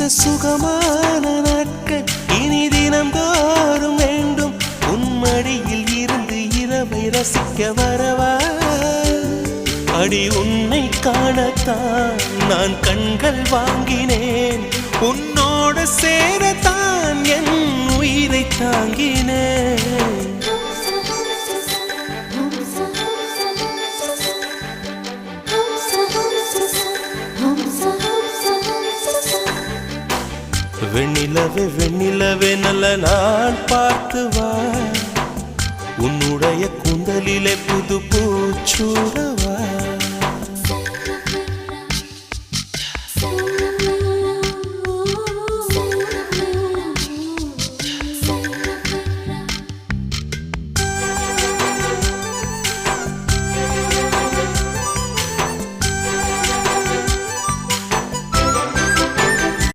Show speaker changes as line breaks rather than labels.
சுகமான நாட்கள் இனி தினம்தோறும் வேண்டும். உன்மடியில் இருந்து இரவை ரசிக்க வரவா? அடி உன்னை காணத்தான் நான் கண்கள் வாங்கினேன். உன்னோட சேரத்தான் என் உயிரை தாங்கினேன். வெண்ணிலவே வெண்ணிலவே நல்ல நாள் பார்த்து வா. உன்னுடைய கூந்தலிலே புது பூச்சூடவா.